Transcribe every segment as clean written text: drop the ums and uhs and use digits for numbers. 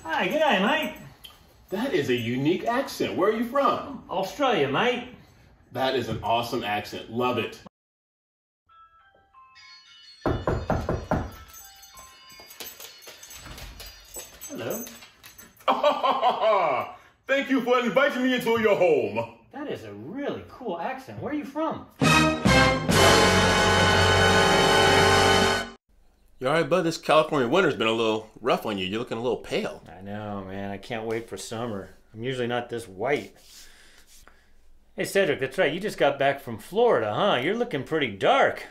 Hi, g'day, mate. That is a unique accent. Where are you from? Australia, mate. That is an awesome accent. Love it. Hello. Thank you for inviting me into your home. That is a really cool accent. Where are you from? You alright, bud? This California winter's been a little rough on you. You're looking a little pale. I know, man. I can't wait for summer. I'm usually not this white. Hey, Cedric, that's right. You just got back from Florida, huh? You're looking pretty dark.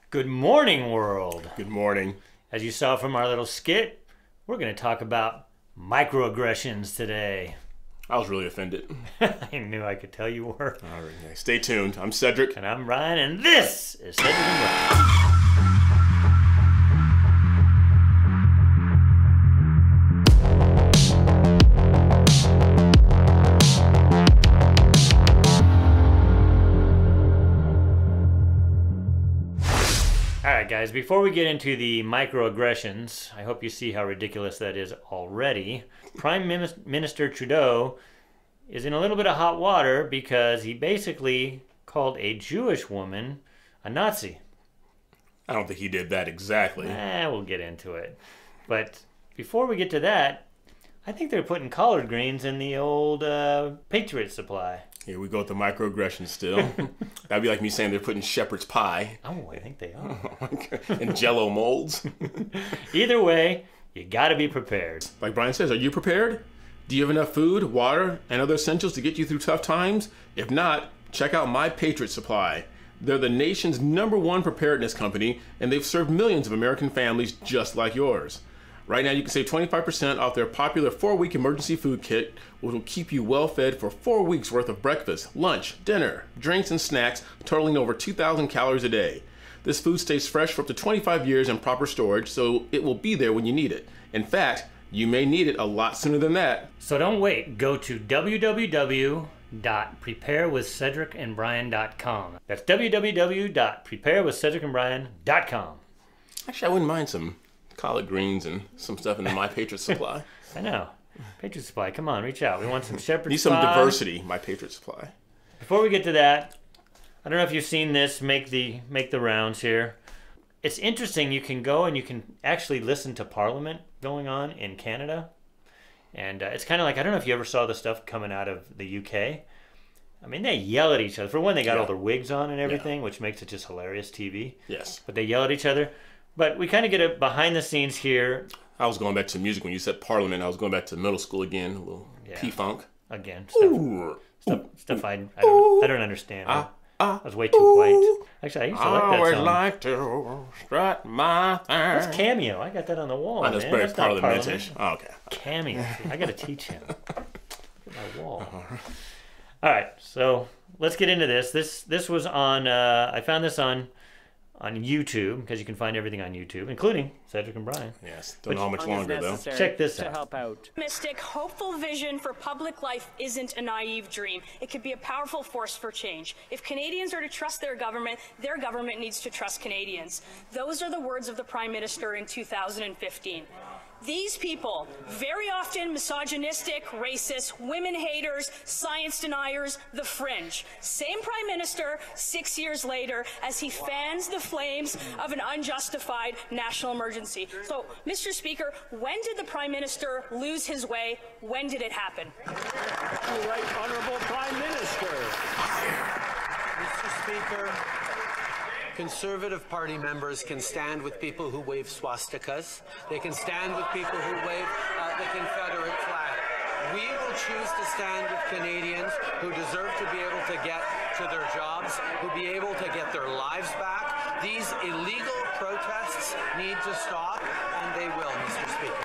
Good morning, world. Good morning. As you saw from our little skit, we're going to talk about microaggressions today. I was really offended. I knew I could tell you were. All right, stay tuned. I'm Cedric. And I'm Brian, and this is Cedric and Brian. Alright guys, before we get into the microaggressions, I hope you see how ridiculous that is already. Prime Minister Trudeau is in a little bit of hot water because he basically called a Jewish woman a Nazi. I don't think he did that exactly. We'll get into it. But before we get to that, I think they're putting collard greens in the old Patriot Supply. Here we go with the microaggressions still. That'd be like me saying they're putting shepherd's pie. Oh, I think they are. And Jell-O molds. Either way, you gotta be prepared. Like Brian says, are you prepared? Do you have enough food, water, and other essentials to get you through tough times? If not, check out My Patriot Supply. They're the nation's #1 preparedness company, and they've served millions of American families just like yours. Right now, you can save 25% off their popular 4-week emergency food kit, which will keep you well fed for 4 weeks worth of breakfast, lunch, dinner, drinks, and snacks, totaling over 2,000 calories a day. This food stays fresh for up to 25 years in proper storage, so it will be there when you need it. In fact, you may need it a lot sooner than that. So don't wait. Go to www.preparewithcedricandbrian.com. That's www.preparewithcedricandbrian.com. Actually, I wouldn't mind some collard greens and some stuff in the My Patriot Supply. I know. Patriot Supply, come on, reach out. We want some shepherd's Need some pie. diversity, My Patriot Supply. Before we get to that, I don't know if you've seen this make the rounds here. It's interesting. You can go and you can actually listen to Parliament going on in Canada. And it's kind of like, I don't know if you ever saw the stuff coming out of the UK. I mean, they yell at each other. For one, they got all their wigs on and everything, which makes it just hilarious TV. Yes. But they yell at each other. But we kind of get a behind the scenes here. I was going back to music when you said Parliament. I was going back to middle school again, a little P-funk. Again, stuff I don't understand. I was way too white. Actually, I used to like that song. I would like to strut my thing. That's Cameo. I got that on the wall, man. That's Parliament. Oh, okay. Cameo. I got to teach him. Look at my wall. All right, so let's get into this. This was on. I found this on YouTube, because you can find everything on YouTube, including Cedric and Brian. Yes, don't know how much longer though. Check this out. Help out. Optimistic, hopeful vision for public life isn't a naive dream. It could be a powerful force for change. If Canadians are to trust their government needs to trust Canadians. Those are the words of the Prime Minister in 2015. These people, very often misogynistic, racist, women haters, science deniers, the fringe. Same Prime Minister 6 years later as he fans the flames of an unjustified national emergency. So, Mr. Speaker, when did the Prime Minister lose his way? When did it happen? Right, Honourable Prime Minister. Mr. Speaker, Conservative Party members can stand with people who wave swastikas. They can stand with people who wave the Confederate flag. We will choose to stand with Canadians who deserve to be able to get to their jobs, who be able to get their lives back. These illegal protests need to stop, and they will, Mr. Speaker.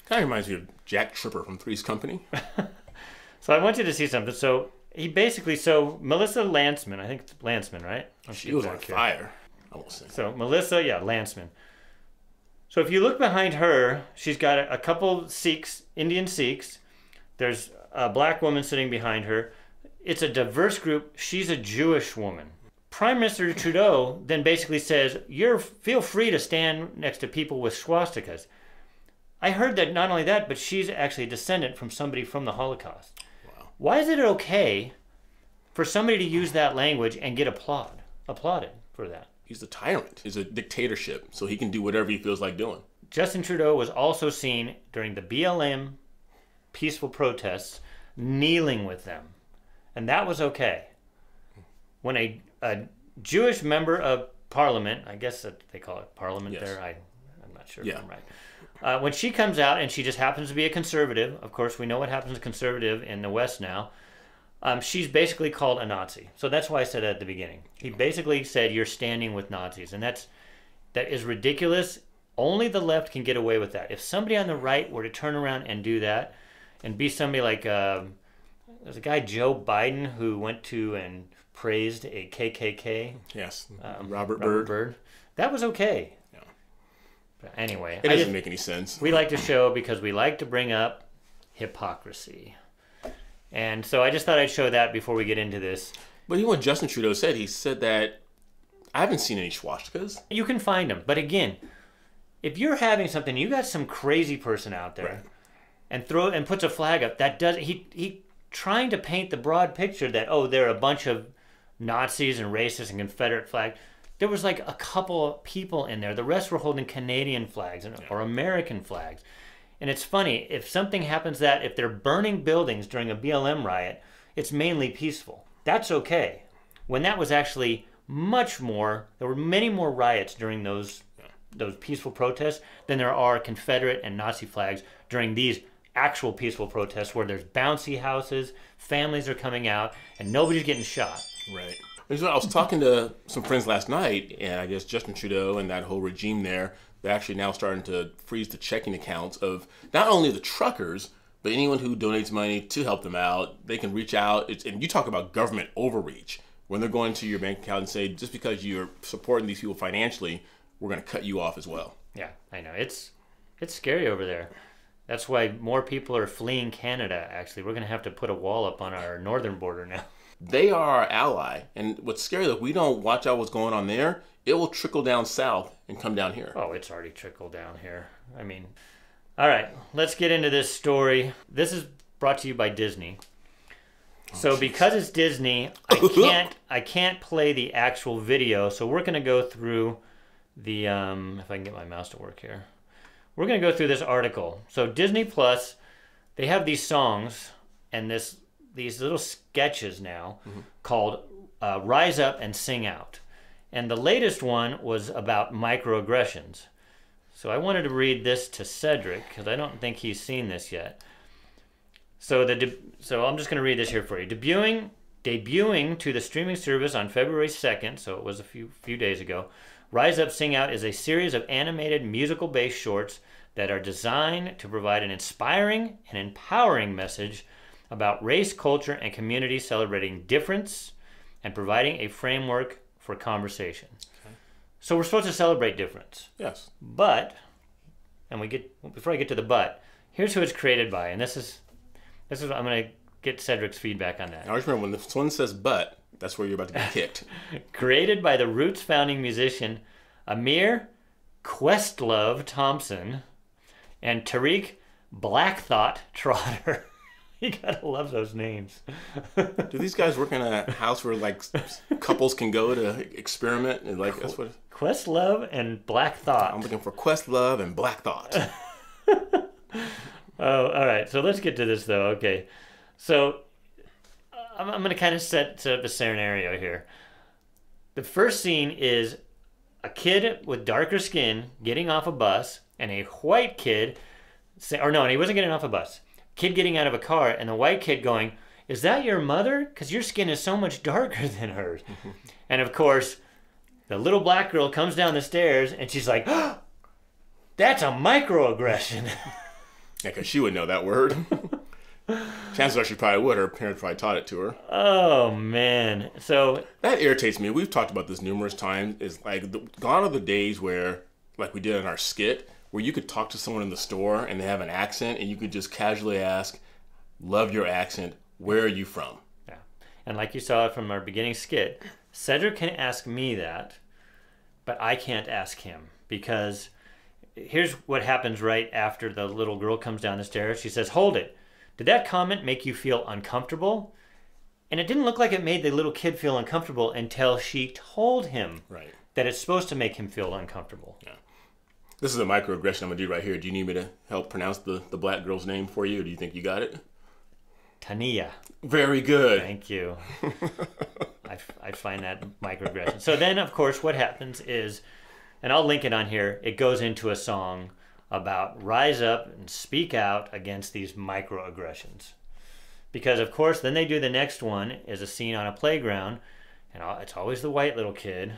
Kind of reminds me of Jack Tripper from Three's Company. So I want you to see something. So he basically, Melissa Lantzman, I think it's Lantzman, right? She was on fire. I won't say. So Melissa, Lantzman. So if you look behind her, she's got a couple Sikhs, Indian Sikhs. There's a black woman sitting behind her. it's a diverse group. She's a Jewish woman. Prime Minister Trudeau then basically says, feel free to stand next to people with swastikas. I heard that not only that, but she's actually a descendant from somebody from the Holocaust. Wow. Why is it okay for somebody to use that language and get applauded for that? He's the tyrant. He's a dictatorship, so he can do whatever he feels like doing. Justin Trudeau was also seen during the BLM peaceful protests kneeling with them. And that was okay. When a Jewish member of parliament, I guess that they call it parliament there, I'm not sure if I'm right. When she comes out and she just happens to be a conservative, of course we know what happens to conservative in the West now, she's basically called a Nazi. So that's why I said at the beginning. He basically said you're standing with Nazis, and that is ridiculous. Only the left can get away with that. If somebody on the right were to turn around and do that, and be somebody like there's a guy Joe Biden who went to and praised a KKK. Yes, Robert Byrd. That was okay. Yeah. But anyway, it doesn't make any sense. We like to show because we like to bring up hypocrisy. And so I just thought I'd show that before we get into this. But what Justin Trudeau said, he said that I haven't seen any swastikas. You can find them. But again, if you're having something, you got some crazy person out there and puts a flag up, that does he trying to paint the broad picture that, oh, they're a bunch of Nazis and racists and Confederate flag. There was like a couple of people in there. The rest were holding Canadian flags or American flags. And it's funny, if something happens if they're burning buildings during a BLM riot, it's mainly peaceful. That's okay. When that was actually much more, there were many more riots during those peaceful protests than there are Confederate and Nazi flags during these actual peaceful protests where there's bouncy houses, families are coming out, and nobody's getting shot. Right. I was talking to some friends last night, and I guess Justin Trudeau and that whole regime there, they're actually now starting to freeze the checking accounts of not only the truckers, but anyone who donates money to help them out. They can reach out. And you talk about government overreach. When they're going to your bank account and say, just because you're supporting these people financially, we're going to cut you off as well. Yeah, I know. It's scary over there. That's why more people are fleeing Canada, actually. We're going to have to put a wall up on our northern border now. They are our ally. And what's scary, if we don't watch out what's going on there, it will trickle down south and come down here. Oh, it's already trickled down here. I mean, all right, let's get into this story. This is brought to you by Disney. So because it's Disney, I can't play the actual video. So we're going to go through the, if I can get my mouse to work here. We're going to go through this article. So Disney Plus, they have these songs and these little sketches now called Rise Up and Sing Out. And the latest one was about microaggressions. So I wanted to read this to Cedric because I don't think he's seen this yet. So I'm just going to read this here for you. Debuting to the streaming service on February 2nd, so it was a few days ago, Rise Up Sing Out is a series of animated musical-based shorts that are designed to provide an inspiring and empowering message about race, culture, and community celebrating difference and providing a framework for conversation. Okay. So we're supposed to celebrate difference. Yes. But, before I get to the but, here's who it's created by, and this is I'm going to get Cedric's feedback on that. I always remember when someone says but, that's where you're about to get kicked. Created by the Roots founding musician Amir Questlove Thompson and Tariq Blackthought Trotter. You gotta love those names. Do these guys work in a house where like couples can go to experiment and like that's what? Questlove and Blackthought. I'm looking for Questlove and Blackthought. Oh, all right. So let's get to this though. Okay, so I'm going to kind of set up a scenario here. The first scene is a kid with darker skin getting off a bus, and a white kid, and he wasn't getting off a bus. Kid getting out of a car, and the white kid going, "Is that your mother? Because your skin is so much darker than hers." And of course, the little black girl comes down the stairs, and she's like, "Oh, that's a microaggression." Yeah, because she would know that word. Chances are she probably would. Her parents probably taught it to her. Oh, man. So that irritates me. We've talked about this numerous times. Is like gone are the days where, like we did in our skit, where you could talk to someone in the store and they have an accent and you could just casually ask, "Love your accent. Where are you from?" Yeah. And like you saw from our beginning skit, Cedric can ask me that, but I can't ask him, because here's what happens right after the little girl comes down the stairs. She says, "Hold it. Did that comment make you feel uncomfortable?" And it didn't look like it made the little kid feel uncomfortable until she told him that it's supposed to make him feel uncomfortable. Yeah. This is a microaggression I'm going to do right here. Do you need me to help pronounce the black girl's name for you, or do you think you got it? Tania. Very good. Thank you. I find that microaggression. So then, of course, what happens is, and I'll link it on here, it goes into a song about rise up and speak out against these microaggressions. Because, of course, then they do the next one is a scene on a playground, and it's always the white little kid.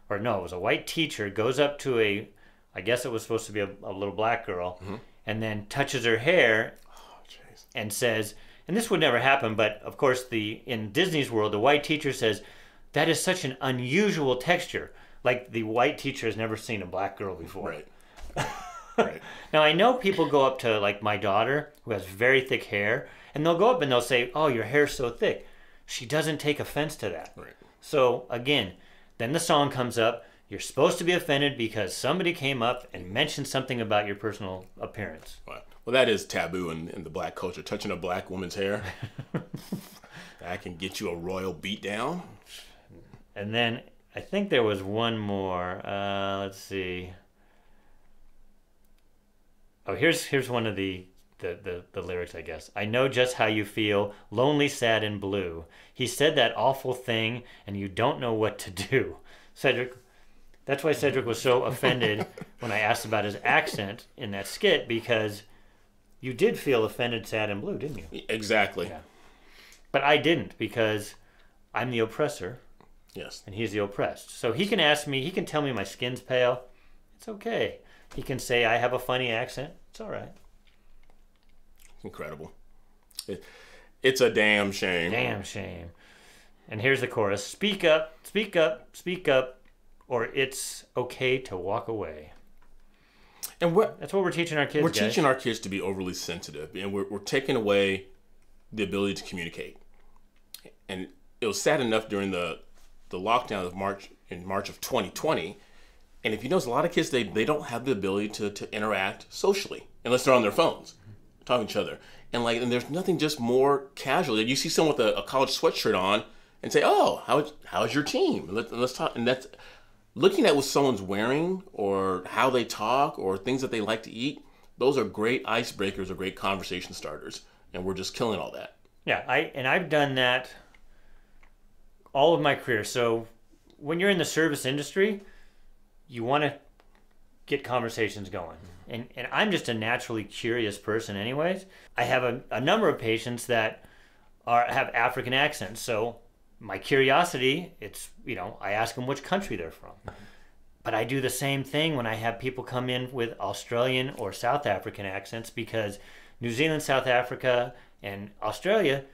Or no, it was a white teacher, goes up to I guess it was supposed to be a little black girl, and then touches her hair and says, and this would never happen, but of course in Disney's world, the white teacher says, "That is such an unusual texture." Like the white teacher has never seen a black girl before. Right. Now I know people go up to like my daughter, who has very thick hair, and they'll go up and they'll say, "Oh, your hair's so thick." She doesn't take offense to that. Right. So again, then the song comes up. You're supposed to be offended because somebody came up and mentioned something about your personal appearance. Well, that is taboo in the black culture. Touching a black woman's hair, that can get you a royal beatdown. And then I think there was one more. Let's see. Oh, here's one of the lyrics, I guess. "I know just how you feel, lonely, sad, and blue. He said that awful thing, and you don't know what to do." Cedric. That's why Cedric was so offended when I asked about his accent in that skit, because you did feel offended, sad, and blue, didn't you? Exactly. Yeah. But I didn't, because I'm the oppressor. Yes. And he's the oppressed. So he can ask me, he can tell me my skin's pale. It's okay. He can say I have a funny accent. It's all right. Incredible. It's a damn shame. Damn shame. And here's the chorus. "Speak up, speak up, speak up, or it's okay to walk away." And that's what we're teaching our kids. We're teaching our kids to be overly sensitive, and we're taking away the ability to communicate. And it was sad enough during the lockdown of March of 2020. And if you notice, a lot of kids, they don't have the ability to interact socially unless they're on their phones, talking to each other. And there's nothing just more casual. You see someone with a college sweatshirt on and say, "Oh, how's your team? Let's talk." And that's looking at what someone's wearing or how they talk or things that they like to eat. Those are great icebreakers or great conversation starters. And we're just killing all that. Yeah, I've done that all of my career. So when you're in the service industry, you want to get conversations going. And I'm just a naturally curious person anyways. I have a number of patients that have African accents. So my curiosity, I ask them which country they're from. But I do the same thing when I have people come in with Australian or South African accents, because New Zealand, South Africa, and Australia,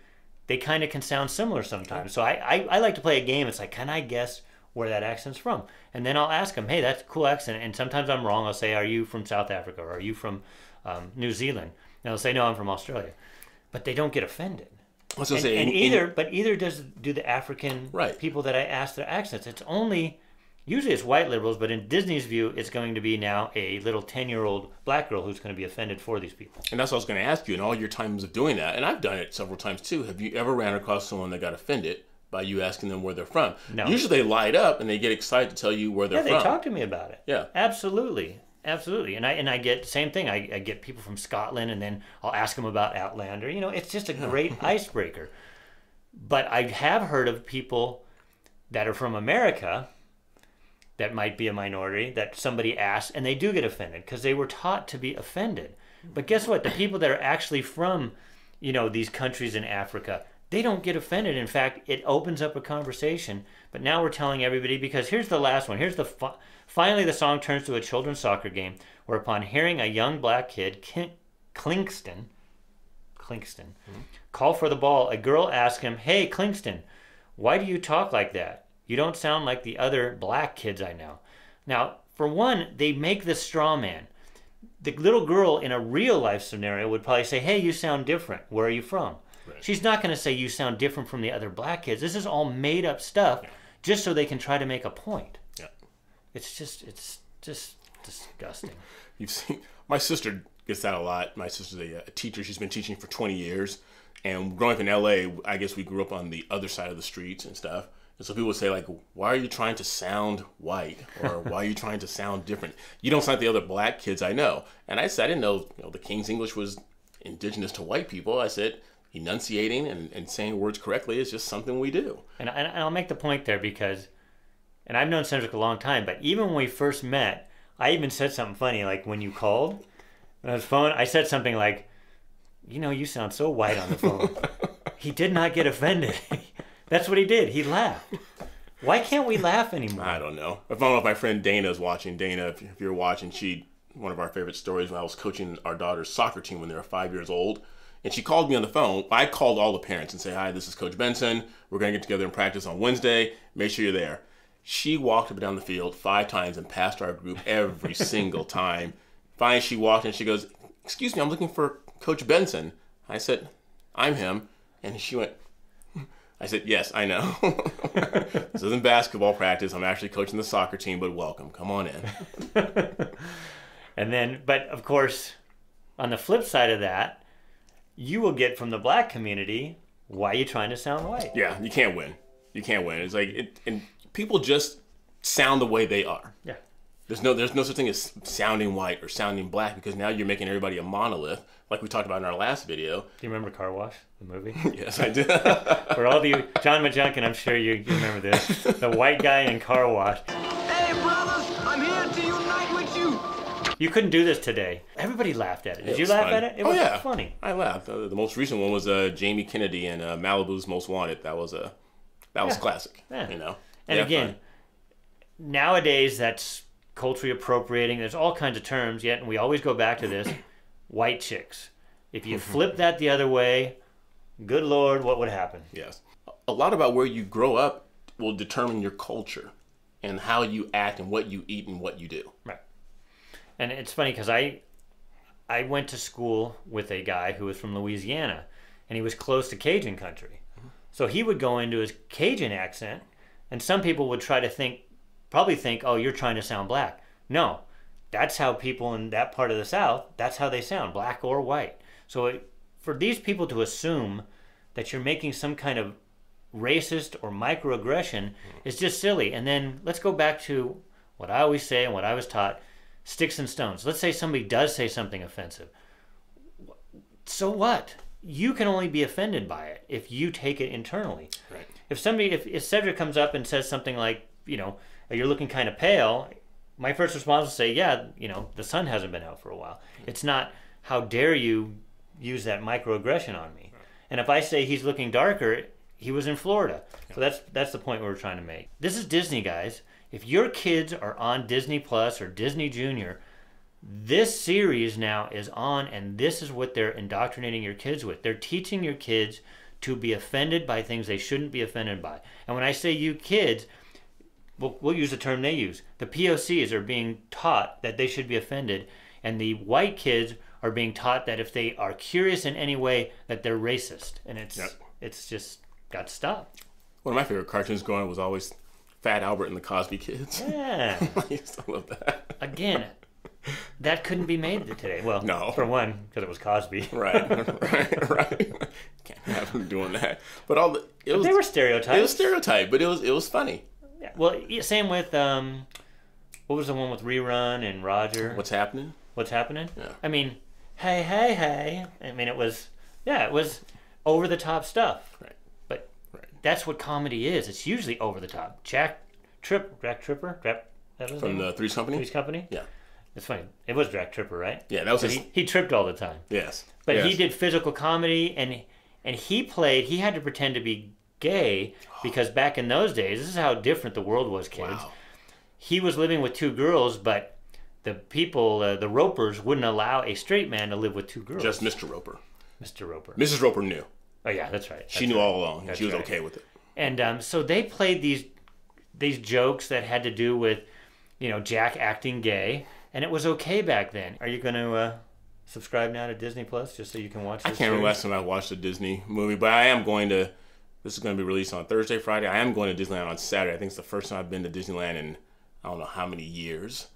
they kind of can sound similar sometimes. So I like to play a game. It's like, can I guess where that accent's from? And then I'll ask them, "Hey, that's a cool accent." And sometimes I'm wrong. I'll say, "Are you from South Africa, or are you from New Zealand?" And they'll say, "No, I'm from Australia." But they don't get offended. Either do the African people that I ask their accents. It's usually it's white liberals, but in Disney's view, it's going to be now a little 10-year-old black girl who's going to be offended for these people. And that's what I was going to ask you, in all your times of doing that, and I've done it several times too, have you ever ran across someone that got offended by you asking them where they're from? No. Usually they light up and they get excited to tell you where they're from. Yeah, they talk to me about it. Yeah. Absolutely. And I get same thing. I get people from Scotland, and then I'll ask them about Outlander. It's just a great icebreaker. But I have heard of people that are from America that might be a minority that somebody asks, and they do get offended because they were taught to be offended. But guess what? The people that are actually from, these countries in Africa, they don't get offended. In fact, it opens up a conversation. But now we're telling everybody, because here's the last one. Here's finally the song turns to a children's soccer game, where upon hearing a young black kid, Clinkston, call for the ball, a girl asked him, "Hey, Clinkston, why do you talk like that? You don't sound like the other black kids I know." Now, for one, they make this straw man. The little girl in a real life scenario would probably say, "Hey, you sound different. Where are you from?" Right. She's not going to say you sound different from the other black kids. This is all made up stuff just so they can try to make a point. Yeah. It's just disgusting. You've seen, my sister gets that a lot. My sister's a teacher. She's been teaching for 20 years. And growing up in LA, I guess we grew up on the other side of the streets and stuff. And so people would say, like, why are you trying to sound white? Or why are you trying to sound different? You don't sound like the other black kids I know. And I said, I didn't know, the King's English was indigenous to white people. I said, enunciating and saying words correctly is just something we do. And I'll make the point there because, and I've known Cedric a long time, but even when we first met, I even said something funny, like when you called on his phone, I said something like, you sound so white on the phone. He did not get offended. That's what he did. He laughed. Why can't we laugh anymore? I don't know. I don't know if my friend Dana is watching. Dana, if you're watching, one of our favorite stories when I was coaching our daughter's soccer team when they were 5 years old. And she called me on the phone. I called all the parents and say, hi, this is Coach Benson. We're going to get together and practice on Wednesday. Make sure you're there. She walked up and down the field 5 times and passed our group every single time. Finally, she walked in and she goes, excuse me, I'm looking for Coach Benson. I said, I'm him. And she went, I said, yes, I know. This isn't basketball practice. I'm actually coaching the soccer team, but welcome. Come on in. And then, but of course, on the flip side of that, you will get from the black community, why are you trying to sound white? Yeah, you can't win. You can't win. It's like, and people just sound the way they are. Yeah. There's no such thing as sounding white or sounding black because now you're making everybody a monolith, like we talked about in our last video. Do you remember Car Wash, the movie? Yes, I do. For all of you, John Majunkin, I'm sure you remember this. The white guy in Car Wash. Hey, brothers, I'm here to unite with you. You couldn't do this today. Everybody laughed at it. Did you was laugh fun. at it? It was funny. I laughed. The most recent one was Jamie Kennedy and Malibu's Most Wanted. That was classic. Yeah. And again, nowadays that's culturally appropriating. There's all kinds of terms yet, and we always go back to this. White chicks. If you flip that the other way, good Lord, what would happen? Yes. A lot about where you grow up will determine your culture and how you act and what you eat and what you do. Right. And it's funny because I went to school with a guy who was from Louisiana, and he was close to Cajun country. So he would go into his Cajun accent, and some people would try to probably think, oh, you're trying to sound black. No, that's how people in that part of the South, that's how they sound, black or white. So for these people to assume that you're making some kind of racist or microaggression is just silly. And then let's go back to what I always say and what I was taught, sticks and stones. Let's say somebody does say something offensive. So what? You can only be offended by it if you take it internally. Right. If Cedric comes up and says something like, you're looking kind of pale, my first response will say, yeah, the sun hasn't been out for a while. It's not, how dare you use that microaggression on me. And if I say he's looking darker, he was in Florida. So that's the point we're trying to make. This is Disney, guys. If your kids are on Disney Plus or Disney Junior, this series now is on, and this is what they're indoctrinating your kids with. They're teaching your kids to be offended by things they shouldn't be offended by. And when I say you kids, we'll use the term they use. The POCs are being taught that they should be offended, and the white kids are being taught that if they are curious in any way, that they're racist. And it's just got to stop. One of my favorite cartoons growing up was always Fat Albert and the Cosby Kids. Yeah. I used to love that. Again, that couldn't be made today. Well, no. For one, because it was Cosby. Right. Can't have him doing that. But they were stereotypes. It was stereotyped, but it was funny. Yeah. Well, same with what was the one with Rerun and Roger? What's Happening? What's Happening? Yeah. I mean, hey. I mean, it was over the top stuff. Right. But that's what comedy is. It's usually over the top. Jack Tripper. That was from the Three's Company. Three's Company. Yeah. It's funny. It was Jack Tripper, right? Yeah, that was he tripped all the time. Yes. But yes. he did physical comedy, and he had to pretend to be gay because back in those days, this is how different the world was, kids. Wow. He was living with 2 girls, but the people, the Ropers, wouldn't allow a straight man to live with 2 girls. Just Mr. Roper. Mr. Roper. Mrs. Roper knew. Oh yeah, that's right. She knew all along. She was okay with it. And so they played these jokes that had to do with, Jack acting gay, and it was okay back then. Are you going to subscribe now to Disney Plus just so you can watch this. I can't remember last time I watched a Disney movie, but I am going to. This is going to be released on Thursday, Friday. I am going to Disneyland on Saturday. I think it's the first time I've been to Disneyland in I don't know how many years.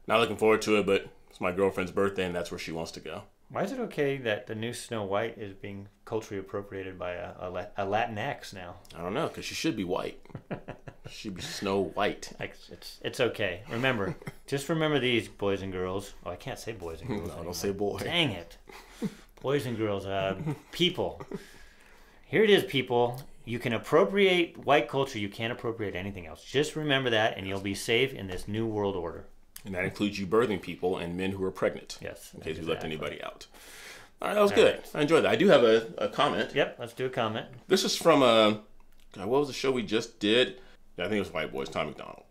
Not looking forward to it, but it's my girlfriend's birthday, and that's where she wants to go. Why is it okay that the new Snow White is being culturally appropriated by a Latinx now? I don't know, because she should be white. She should be Snow White. It's okay. Remember, just remember these, boys and girls. Oh, I can't say boys and girls. No, don't say boy. Dang it. Boys and girls, people. Here it is, people. You can appropriate white culture. You can't appropriate anything else. Just remember that, and you'll be safe in this new world order. And that includes you birthing people and men who are pregnant. Yes. In case we left anybody out. All right, that was good. Right. I enjoyed that. I do have a comment. Yep, let's do a comment. This is from, what was the show we just did? I think it was White Boys, Tom McDonald.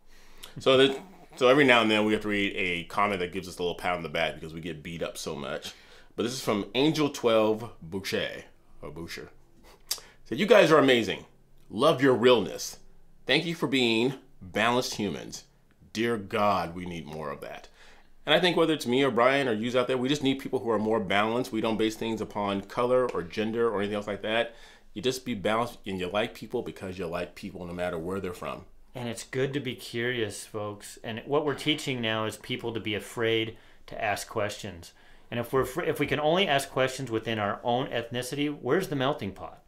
So every now and then we have to read a comment that gives us a little pat on the back because we get beat up so much. But this is from Angel12 Boucher. Said, you guys are amazing. Love your realness. Thank you for being balanced humans. Dear God, we need more of that. And I think whether it's me or Brian or you out there, we just need people who are more balanced. We don't base things upon color or gender or anything else like that. You just be balanced and you like people because you like people no matter where they're from. And it's good to be curious, folks. And what we're teaching now is people to be afraid to ask questions. And if we can only ask questions within our own ethnicity, where's the melting pot?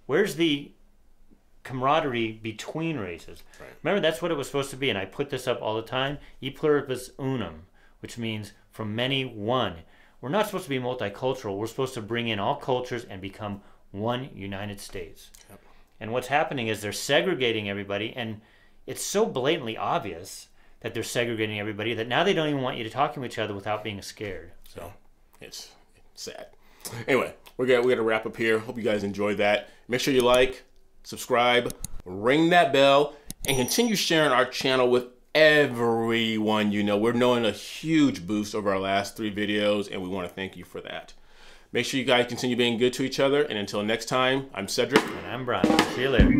Where's the camaraderie between races? Right. Remember, that's what it was supposed to be, and I put this up all the time. E pluribus unum, which means from many, one. We're not supposed to be multicultural. We're supposed to bring in all cultures and become one United States. Yep. And what's happening is they're segregating everybody, and it's so blatantly obvious that they're segregating everybody that now they don't even want you to talk to each other without being scared. So it's sad. Anyway, we got to wrap up here. Hope you guys enjoyed that. Make sure you like, subscribe, ring that bell, and continue sharing our channel with everyone you know. We're knowing a huge boost over our last 3 videos, and we want to thank you for that. Make sure you guys continue being good to each other, and until next time, I'm Cedric. And I'm Brian. See you later.